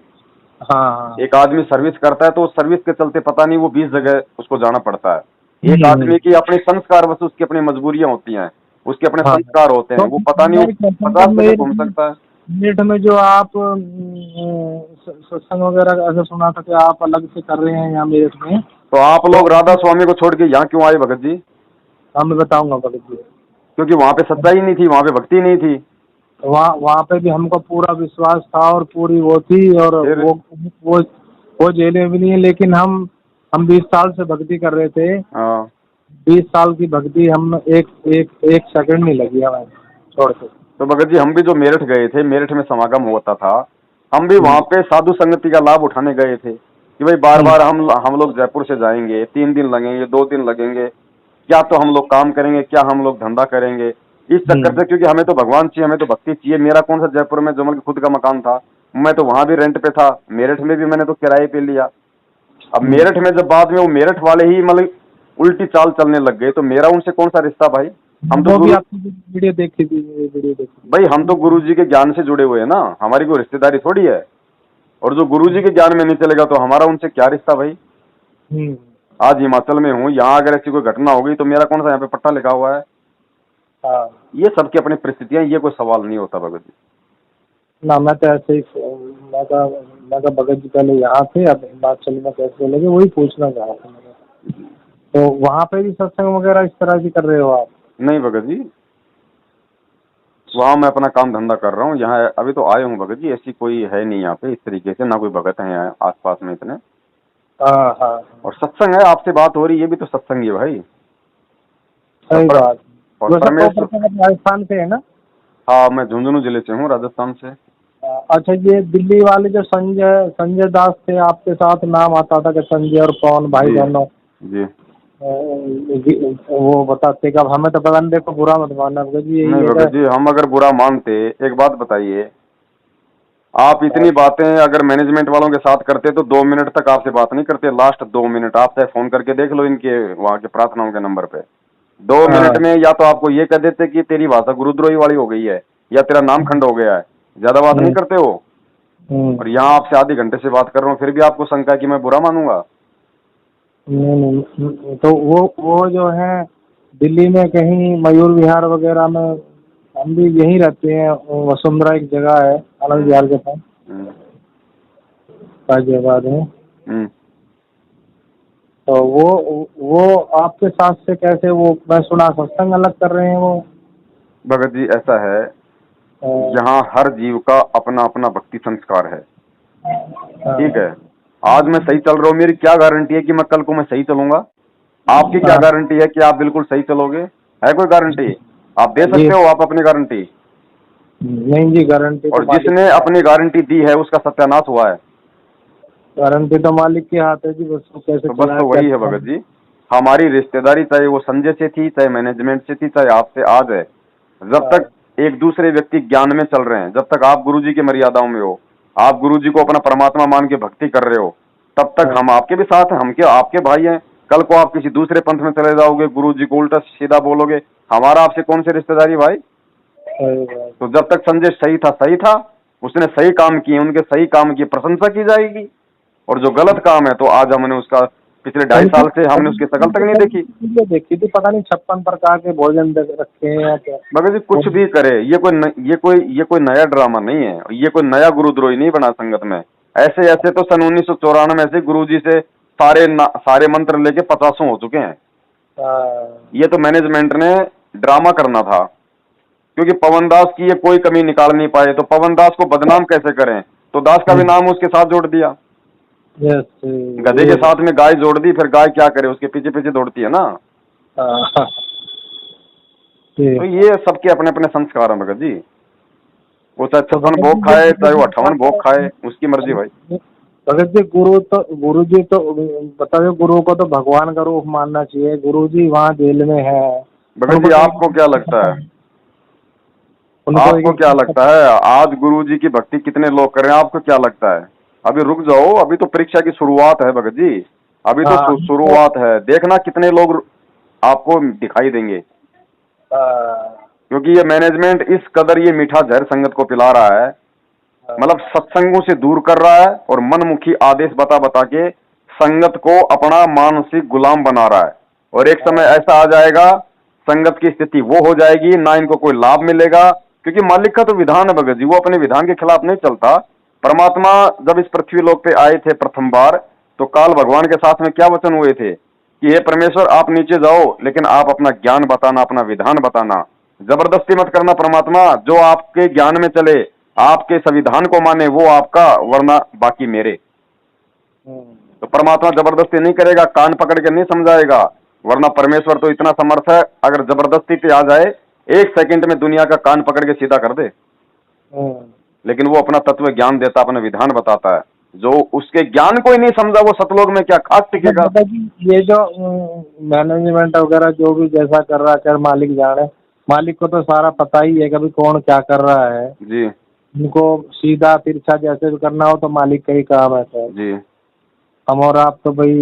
हाँ। एक आदमी सर्विस करता है तो सर्विस के चलते पता नहीं वो 20 जगह उसको जाना पड़ता है। एक आदमी की अपने संस्कार वश उसकी अपनी मजबूरियां होती हैं, उसके अपने संस्कार होते हैं, वो पता नहीं वो 50 जगह घूम सकता है। मेरठ में जो आप सत्संग वगैरह ऐसा सुना था कि आप अलग से कर रहे हैं यहाँ मेरठ में, तो आप लोग राधा स्वामी को छोड़ के यहाँ क्यों आए भगत जी? हाँ मैं बताऊंगा भगत जी। क्योंकि वहाँ पे सच्चाई नहीं थी, वहाँ पे भक्ति नहीं थी। वहाँ पे भी हमको पूरा विश्वास था और पूरी वो थी, और वो जेल में भी नहीं है, लेकिन हम 20 साल से भक्ति कर रहे थे। 20 साल की भक्ति हम एक सेकंड नहीं लगी हमें छोड़ के। तो भगत जी हम भी जो मेरठ गए थे, मेरठ में समागम होता था, हम भी वहाँ पे साधु संगति का लाभ उठाने गए थे कि भाई बार बार हम लोग जयपुर से जाएंगे, 3 दिन लगेंगे, 2 दिन लगेंगे, क्या तो हम लोग काम करेंगे, क्या हम लोग धंधा करेंगे, इस चक्कर से, क्योंकि हमें तो भगवान चाहिए, हमें तो भक्ति चाहिए। मेरा कौन सा जयपुर में जमल खुद का मकान था, मैं तो वहां भी रेंट पे था, मेरठ में भी मैंने तो किराए पे लिया। अब मेरठ में जब बाद में वो मेरठ वाले ही मतलब उल्टी चाल चलने लग गए, तो मेरा उनसे कौन सा रिश्ता भाई? हम तो वीडियो देखी थी भाई, हम तो गुरु जी के ज्ञान से जुड़े हुए हैं ना, हमारी कोई रिश्तेदारी थोड़ी है। और जो गुरु जी के ज्ञान में नहीं चलेगा तो हमारा उनसे क्या रिश्ता भाई? आज हिमाचल में हूँ, यहाँ अगर ऐसी कोई घटना हो गई तो मेरा कौन सा यहाँ पे पट्टा लिखा हुआ है? ये सबकी अपनी परिस्थितियां, ये कोई सवाल नहीं होता भगत जी। ना मैं तो ऐसे ही मैं का भगत जी पहले यहाँ थे, अब हिमाचल में कैसे लगे वही पूछना चाह रहा था। तो वहाँ पे भी सत्संग वगैरह इस तरह की कर रहे हो आप? नहीं भगत जी, वहाँ मैं अपना काम धंधा कर रहा हूँ, यहाँ अभी तो आए हूँ भगत जी, ऐसी कोई है नहीं यहाँ पे इस तरीके से, ना कोई भगत है यहाँ आस पास में इतने। हाँ। और सत्संग है, आपसे बात हो रही है, ये भी तो सत्संग ही है भाई। सही बात। और राजस्थान से है ना? हाँ, मैं झुंझुनू जिले से हूँ, राजस्थान से। अच्छा, ये दिल्ली वाले जो संजय दास थे, आपके साथ नाम आता था कि संजय और पवन भाई दोनों जी, वो बताते कि अब हमें तो पता नहीं, देखो बुरा मत मानना जी। नहीं भगत जी, हम अगर बुरा मानते, एक बात बताइए, आप इतनी बातें अगर मैनेजमेंट वालों के साथ करते तो 2 मिनट तक आपसे बात नहीं करते, लास्ट 2 मिनट। आप चाहे फोन करके देख लो इनके वहाँ के प्रार्थनाओं के नंबर पे, 2 मिनट में या तो आपको ये कह देते कि तेरी भाषा गुरुद्रोही वाली हो गई है या तेरा नाम खंड हो गया है, ज्यादा बात नहीं करते हो। और यहाँ आपसे आधे घंटे से बात कर रहा हूँ, फिर भी आपको शंका है कि मैं बुरा मानूंगा? नहीं, तो वो जो है दिल्ली में कहीं मयूर विहार वगैरह में, हम भी यहीं रहते हैं, वसुंधरा एक जगह है आनंद विहार के पास, हम्म, गाजियाबाद में। हम्म। तो वो आपके साथ से कैसे, वो मैं सुना सत्संग अलग कर रहे हैं वो? भगत जी ऐसा है, यहाँ हर जीव का अपना अपना भक्ति संस्कार है, ठीक है। आज मैं सही चल रहा हूँ, मेरी क्या गारंटी है कि मैं कल को मैं सही चलूंगा? आपकी क्या गारंटी है कि आप बिल्कुल सही चलोगे? है कोई गारंटी? आप दे सकते हो आप अपनी गारंटी? नहीं जी, गारंटी तो और जिसने अपनी गारंटी दी है उसका सत्यानाश हुआ है। गारंटी तो मालिक के हाथ है जी, बस वो कैसे तो बस तो वही है भगत जी, हमारी रिश्तेदारी चाहे वो संजय से थी, चाहे मैनेजमेंट से थी, चाहे आपसे आज है, जब तक एक दूसरे व्यक्ति ज्ञान में चल रहे हैं, जब तक आप गुरुजी की मर्यादाओं में हो, आप गुरुजी को अपना परमात्मा मान के भक्ति कर रहे हो, तब तक हम आपके भी साथ हैं, हम क्या आपके भाई हैं। कल को आप किसी दूसरे पंथ में चले जाओगे, गुरुजी को उल्टा सीधा बोलोगे, हमारा आपसे कौन सी रिश्तेदारी भाई? तो जब तक संजय सही था, उसने सही काम किए, उनके सही काम की प्रशंसा की जाएगी। और जो गलत काम है तो आज हमने उसका पिछले 2.5 साल से हमने उसकी शकल तक नहीं देखी। देखी थी, पता नहीं 56 प्रकार के भोजन रखे हैं या क्या। मगर जी कुछ भी करे, ये कोई नया ड्रामा नहीं है, ये कोई नया गुरुद्रोही नहीं बना संगत में। ऐसे ऐसे तो सन 1994 से गुरुजी से सारे मंत्र लेके 50 हो चुके हैं। ये तो मैनेजमेंट ने ड्रामा करना था, क्योंकि पवन दास की ये कोई कमी निकाल नहीं पाए, तो पवन दास को बदनाम कैसे करें, तो दास का भी नाम उसके साथ जोड़ दिया। गधे के साथ में गाय जोड़ दी, फिर गाय क्या करे, उसके पीछे पीछे दौड़ती है ना। तो ये सबके अपने अपने संस्कार हैं भगत जी, वो चाहे 56 भोग खाए, चाहे वो 58 भोग खाए, उसकी मर्जी भाई। भगत जी गुरु जी तो बताओ, गुरु को तो भगवान का रूप मानना चाहिए। गुरु जी वहाँ जेल में है। भगत जी आपको क्या लगता है, आपको क्या लगता है आज गुरुजी की भक्ति कितने लोग कर रहे हैं? आपको क्या लगता है? अभी रुक जाओ, अभी तो परीक्षा की शुरुआत है भगत जी, अभी तो शुरुआत है, देखना कितने लोग आपको दिखाई देंगे। क्योंकि ये मैनेजमेंट इस कदर ये मीठा जहर संगत को पिला रहा है, मतलब सत्संगों से दूर कर रहा है और मनमुखी आदेश बता बता के संगत को अपना मानसिक गुलाम बना रहा है। और एक समय ऐसा आ जाएगा, संगत की स्थिति वो हो जाएगी, ना इनको कोई लाभ मिलेगा, क्योंकि मालिक का तो विधान है भगत जी, वो अपने विधान के खिलाफ नहीं चलता। परमात्मा जब इस पृथ्वी लोक पे आए थे प्रथम बार, तो काल भगवान के साथ में क्या वचन हुए थे कि हे परमेश्वर आप नीचे जाओ, लेकिन आप अपना ज्ञान बताना, अपना विधान बताना, जबरदस्ती मत करना परमात्मा, जो आपके ज्ञान में चले, आपके संविधान को माने, वो आपका, वरना बाकी मेरे। तो परमात्मा जबरदस्ती नहीं करेगा, कान पकड़ के नहीं समझाएगा, वरना परमेश्वर तो इतना समर्थ है, अगर जबरदस्ती पे आ जाए 1 सेकंड में दुनिया का कान पकड़ के सीधा कर दे। लेकिन वो अपना तत्व ज्ञान देता, अपना विधान बताता है। जो उसके ज्ञान को ही नहीं समझा, वो सतलोक में क्या खास टिकेगा? ये जो मैनेजमेंट वगैरह जो भी जैसा कर रहा है, मालिक जाने, मालिक को तो सारा पता ही है कभी कौन क्या कर रहा है जी। उनको सीधा तिरछा जैसे भी करना हो तो मालिक का ही काम है सर जी। हम और आप तो भाई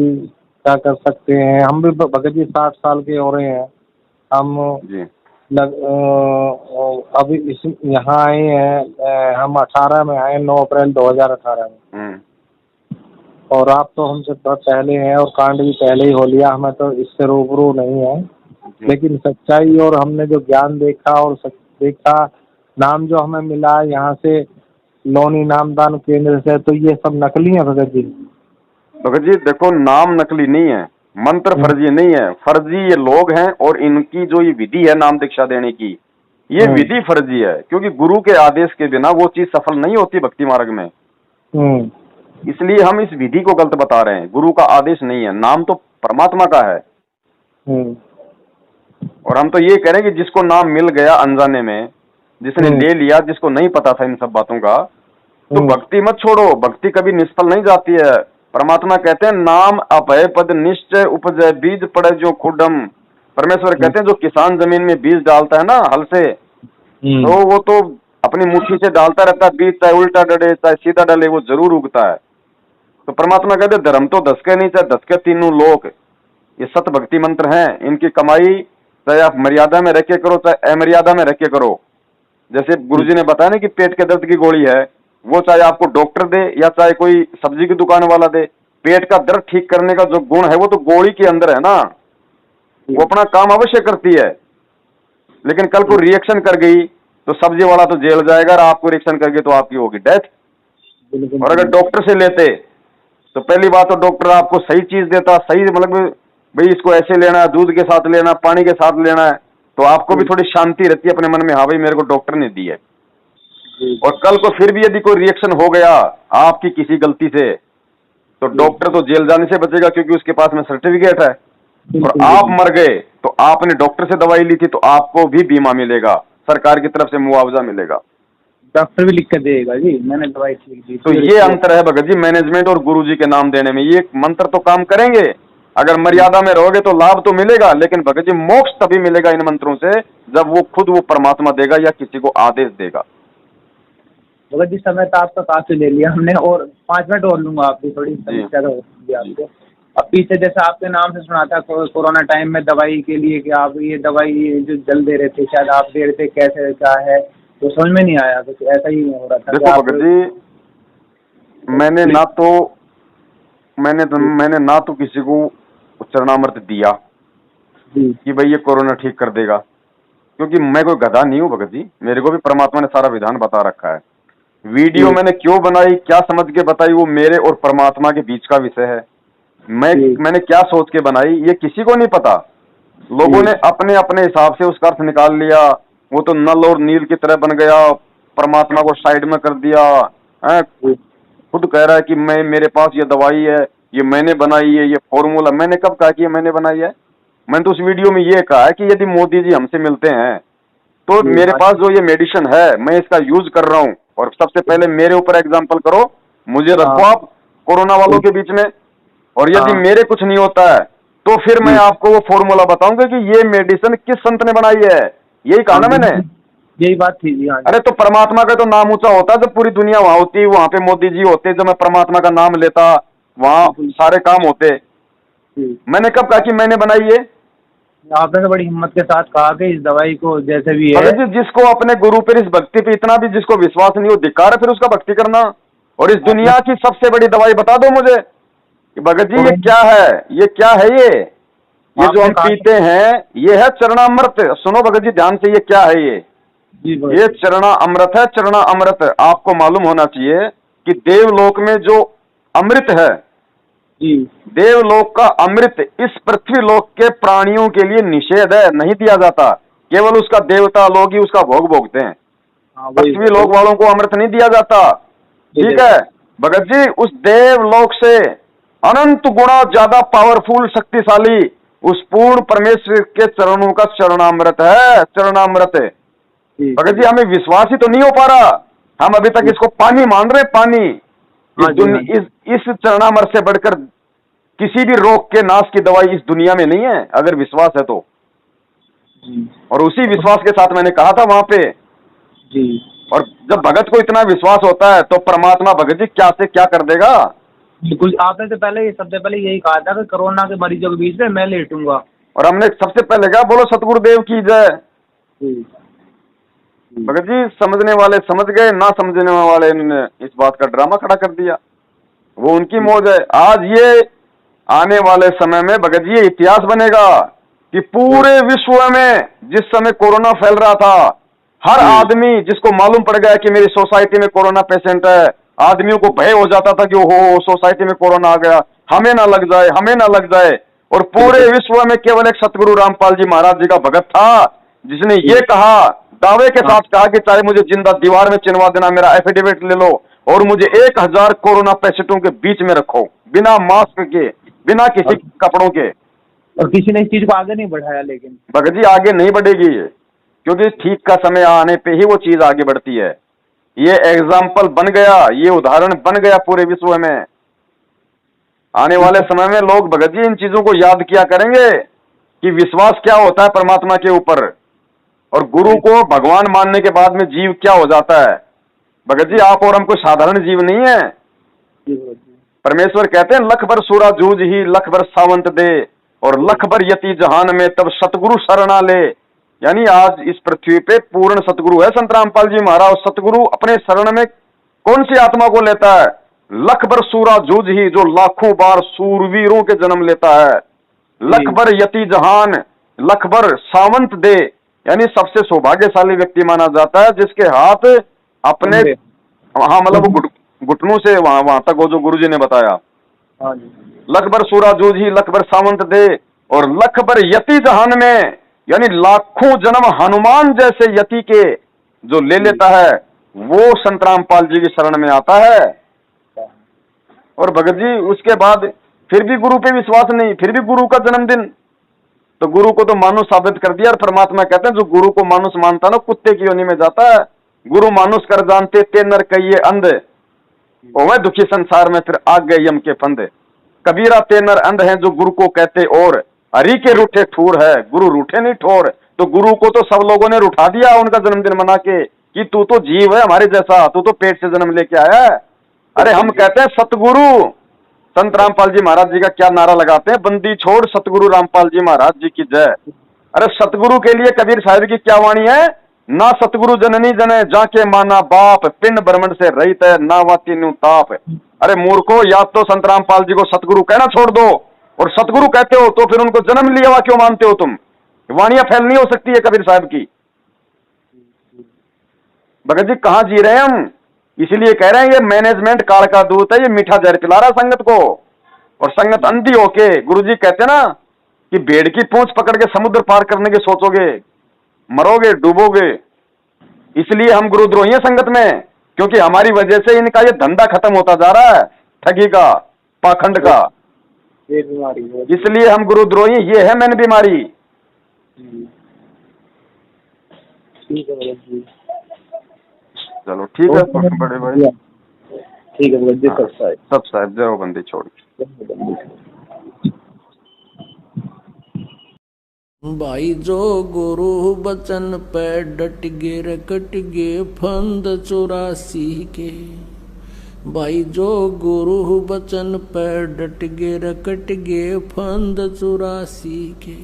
क्या कर सकते हैं, हम भी भगत जी 60 साल के हो रहे हैं हम जी। अभी इस यहाँ आए हैं, हम 18 में आए, 9 अप्रैल 2018 में। और आप तो हमसे बहुत पहले हैं और कांड भी पहले ही हो लिया, हमें तो इससे रूबरू नहीं है। लेकिन सच्चाई और हमने जो ज्ञान देखा और देखा, नाम जो हमें मिला यहाँ से लोनी नामदान केंद्र से, तो ये सब नकली है भगत जी। भगत जी देखो, नाम नकली नहीं है, मंत्र फर्जी नहीं है, फर्जी ये लोग हैं, और इनकी जो ये विधि है नाम दीक्षा देने की, ये विधि फर्जी है, क्योंकि गुरु के आदेश के बिना वो चीज सफल नहीं होती भक्ति मार्ग में। इसलिए हम इस विधि को गलत बता रहे हैं, गुरु का आदेश नहीं है, नाम तो परमात्मा का है। और हम तो ये कह रहे हैं कि जिसको नाम मिल गया अनजाने में, जिसने ले लिया, जिसको नहीं पता था इन सब बातों का, तो भक्ति मत छोड़ो, भक्ति कभी निष्फल नहीं जाती है। परमात्मा कहते हैं नाम अभय पद निश्चय उपजय बीज पड़े जो खुडम। परमेश्वर कहते हैं जो किसान जमीन में बीज डालता है ना हल से, तो वो तो अपनी मुट्ठी से डालता रहता है बीज, चाहे उल्टा डले चाहे सीधा डले, वो जरूर उगता है। तो परमात्मा कहते हैं धर्म तो 10 के नहीं, चाहे 10 के तीनों लोक, ये सत भक्ति मंत्र हैं, इनकी कमाई चाहे आप मर्यादा में रख के करो, चाहे अमर्यादा में रख के करो। जैसे गुरुजी ने बताया ना कि पेट के दर्द की गोली है, वो चाहे आपको डॉक्टर दे या चाहे कोई सब्जी की दुकान वाला दे, पेट का दर्द ठीक करने का जो गुण है वो तो गोली के अंदर है ना, वो अपना काम अवश्य करती है। लेकिन कल को रिएक्शन कर गई तो सब्जी वाला तो जेल जाएगा, और आपको रिएक्शन कर गई तो आपकी होगी डेथ। और अगर डॉक्टर से लेते तो पहली बात तो डॉक्टर आपको सही चीज देता, सही मतलब भाई इसको ऐसे लेना है, दूध के साथ लेना, पानी के साथ लेना है, तो आपको भी थोड़ी शांति रहती है अपने मन में, हाँ भाई मेरे को डॉक्टर ने दी है। और कल को फिर भी यदि कोई रिएक्शन हो गया आपकी किसी गलती से, तो डॉक्टर तो जेल जाने से बचेगा क्योंकि उसके पास में सर्टिफिकेट है, और आप मर गए तो आपने डॉक्टर से दवाई ली थी तो आपको भी बीमा मिलेगा, सरकार की तरफ से मुआवजा मिलेगा। डॉक्टर भी लिख कर देगा जी, मैंने दवाई लिख दी। तो ये अंतर है भगत जी मैनेजमेंट और गुरुजी के नाम देने में। ये मंत्र तो काम करेंगे, अगर मर्यादा में रहोगे तो लाभ तो मिलेगा, लेकिन भगत जी मोक्ष तभी मिलेगा इन मंत्रों से जब वो खुद वो परमात्मा देगा या किसी को आदेश देगा। भगत जी समय तो आपका काफी ले लिया हमने, और 5 मिनट और लूंगा, आपकी थोड़ी समस्या तो होगी आपको। अब पीछे जैसे आपके नाम से सुना था कोरोना टाइम में दवाई के लिए कि आप ये दवाई जो जल दे रहे थे, शायद आप दे रहे थे, कैसे क्या है तो समझ में नहीं आया, कुछ ऐसा ही हो रहा था। देखो भगत जी मैंने ना तो किसी को चरणामृत दिया कि भाई ये कोरोना ठीक कर देगा, क्योंकि मैं कोई गधा नहीं हूँ भगत जी, मेरे को भी परमात्मा ने सारा विधान बता रखा है। वीडियो मैंने क्यों बनाई, क्या समझ के बताई, वो मेरे और परमात्मा के बीच का विषय है। मैंने क्या सोच के बनाई ये किसी को नहीं पता। लोगों ने अपने अपने हिसाब से उसका अर्थ निकाल लिया, वो तो नल और नील की तरह बन गया, परमात्मा को साइड में कर दिया है। खुद कह रहा है कि मेरे पास ये दवाई है, ये मैंने बनाई है, ये फॉर्मूला। मैंने कब कहा कि ये मैंने बनाई है? मैंने तो उस वीडियो में ये कहा है कि यदि मोदी जी हमसे मिलते हैं तो मेरे पास जो ये मेडिसिन है मैं इसका यूज कर रहा हूँ, और सबसे पहले मेरे ऊपर एग्जाम्पल करो, मुझे रखो आप कोरोना वालों के बीच में, और यदि मेरे कुछ नहीं होता है तो फिर मैं आपको वो फॉर्मूला बताऊंगा कि ये मेडिसिन किस संत ने बनाई है। यही कहा ना मैंने, यही बात थी जी। अरे तो परमात्मा का तो नाम ऊंचा होता है जब पूरी दुनिया वहां होती, वहां पे मोदी जी होते, जब मैं परमात्मा का नाम लेता वहां सारे काम होते। मैंने कब कहा कि मैंने बनाई है? आपने तो बड़ी हिम्मत के साथ कहा कि इस दवाई को जैसे भी है। जी जिसको अपने गुरु पर, इस भक्ति पे इतना भी जिसको विश्वास नहीं हो, धिक्कार है फिर उसका भक्ति करना। और इस दुनिया की सबसे बड़ी दवाई बता दो मुझे कि भगत जी ये क्या है, ये क्या है, ये जो हम पीते हैं ये है चरणामृत। सुनो भगत जी ध्यान से, ये क्या है? ये चरणा अमृत है, चरणा अमृत। आपको मालूम होना चाहिए कि देवलोक में जो अमृत है, देवलोक का अमृत इस पृथ्वी लोक के प्राणियों के लिए निषेध है, नहीं दिया जाता। केवल उसका देवता लोग ही उसका भोग भोगते हैं, पृथ्वी लोक वालों को अमृत नहीं दिया जाता। ठीक है भगत जी, उस देवलोक से अनंत गुणा ज्यादा पावरफुल शक्तिशाली उस पूर्ण परमेश्वर के चरणों का चरणामृत है, चरणामृत। भगत जी हमें विश्वास ही तो नहीं हो पा रहा, हम अभी तक इसको पानी मान रहे, पानी। इस चरणामृत से बढ़कर किसी भी रोग के नाश की दवाई इस दुनिया में नहीं है, अगर विश्वास है तो। और उसी विश्वास के साथ मैंने कहा था वहां पे जी। और जब भगत को इतना विश्वास होता है तो परमात्मा भगत जी क्या से क्या कर देगा। बिल्कुल, आपने तो पहले सबसे पहले यही कहा था कि कोरोना के मरीजों के बीच में मैं लेटूंगा, और हमने सबसे पहले कहा बोलो सतगुरुदेव की जय। भगत जी समझने वाले समझ गए, ना समझने वाले ने इस बात का ड्रामा खड़ा कर दिया, वो उनकी मौज है। आज ये आने वाले समय में भगत जी इतिहास बनेगा कि पूरे विश्व में जिस समय कोरोना फैल रहा था, हर आदमी जिसको मालूम पड़ गया कि मेरी सोसाइटी में कोरोना पेशेंट है, आदमियों को भय हो जाता था कि ओहो सोसाइटी में कोरोना आ गया, हमें ना लग जाए, हमें ना लग जाए। और पूरे विश्व में केवल एक सतगुरु रामपाल जी महाराज जी का भगत था जिसने ये कहा, दावे के साथ कहा कि चाहे मुझे जिंदा दीवार में चिनवा देना, मेरा एफिडेविट ले लो और मुझे 1000 कोरोना पेशेंटों के बीच में रखो, बिना मास्क के, बिना किसी कपड़ों के। और किसी ने इस चीज को आगे नहीं बढ़ाया। लेकिन भगत जी आगे नहीं बढ़ेगी क्योंकि ठीक का समय आने पे ही वो चीज आगे बढ़ती है। ये एग्जाम्पल बन गया, ये उदाहरण बन गया पूरे विश्व में। आने वाले समय में लोग भगत जी इन चीजों को याद किया करेंगे कि विश्वास क्या होता है परमात्मा के ऊपर, और गुरु को भगवान मानने के बाद में जीव क्या हो जाता है। भगत जी आप और हम कोई साधारण जीव नहीं है। परमेश्वर कहते हैं लख भर सूरा जूझ ही लख भर सावंत दे, और लख भर यति जहान में तब सतगुरु शरणा ले। यानी आज इस पृथ्वी पे पूर्ण सतगुरु है संत रामपाल जी महाराज। सतगुरु अपने शरण में कौन सी आत्मा को लेता है? लख भर सूरा जूझ ही, जो लाखों बार सूरवीरों के जन्म लेता है। लख भर यति जहान, लख भर सावंत दे, यानी सबसे सौभाग्यशाली व्यक्ति माना जाता है जिसके हाथ अपने, हाँ मतलब वो घुटनों से वहां तक, वो जो गुरुजी ने बताया। लख भर सूरा जूझ ही, लख भर सावंत दे, और लख भर यति जहान में, यानी लाखों जन्म हनुमान जैसे यति के जो ले लेता है, वो संत रामपाल जी की शरण में आता है। और भगत जी उसके बाद फिर भी गुरु पे विश्वास नहीं, फिर भी गुरु का जन्मदिन, तो गुरु को तो मानुष साबित कर दिया। और परमात्मा कहते हैं जो गुरु को मानुष मानता ना, कुत्ते की योनि में जाता है। गुरु मानुष कर जानते ते नर कहिए अंध, ओ मैं दुखी संसार में फिर आग गए यम के फंदे। कबीरा ते नर अंध हैं जो गुरु को कहते, और हरि के रूठे ठूर है, गुरु रूठे नहीं ठोर। तो गुरु को तो सब लोगों ने रूठा दिया उनका जन्मदिन मना के, कि तू तो जीव है हमारे जैसा, तू तो पेट से जन्म लेके आया है। अरे हम कहते हैं सतगुरु संत रामपाल जी महाराज जी का क्या नारा लगाते हैं, बंदी छोड़ सतगुरु रामपाल जी महाराज जी की जय। अरे सतगुरु के लिए कबीर साहिब की क्या वाणी है, ना सतगुरु जननी जने जाके माना बाप, पिंड ब्रह्मंड से रहित है ना वाती न्यू ताप। अरे मूर्खो, या तो संत रामपाल जी को सतगुरु कहना छोड़ दो, और सतगुरु कहते हो तो फिर उनको जन्म लिया हुआ क्यों मानते हो तुम? वाणियां फैल नहीं हो सकती है कबीर साहब की। भगत जी कहां जी रहे हैं हम, इसलिए कह रहे हैं ये मैनेजमेंट काल का दूत है, ये मीठा जहर पिला रहा संगत को, और संगत अंधी होके। गुरुजी कहते ना कि भेड़ की पूंछ पकड़ के समुद्र पार करने के सोचोगे, मरोगे, डूबोगे। इसलिए हम गुरुद्रोही हैं संगत में, क्योंकि हमारी वजह से इनका ये धंधा खत्म होता जा रहा है, ठगी का, पाखंड का। ये बीमारी है, इसलिए हम गुरुद्रोही, ये है मैन बीमारी। ठीक है भगत जी, चलो ठीक है बड़े भाई, ठीक है भगत जी। सब साहब जय हो बंदी छोड़। भाई जो गुरु बचन पे डट गे रे कट गे फंद 84 के। भाई जो गुरु बचन पे डट गे रे कट गे फंद 84 के।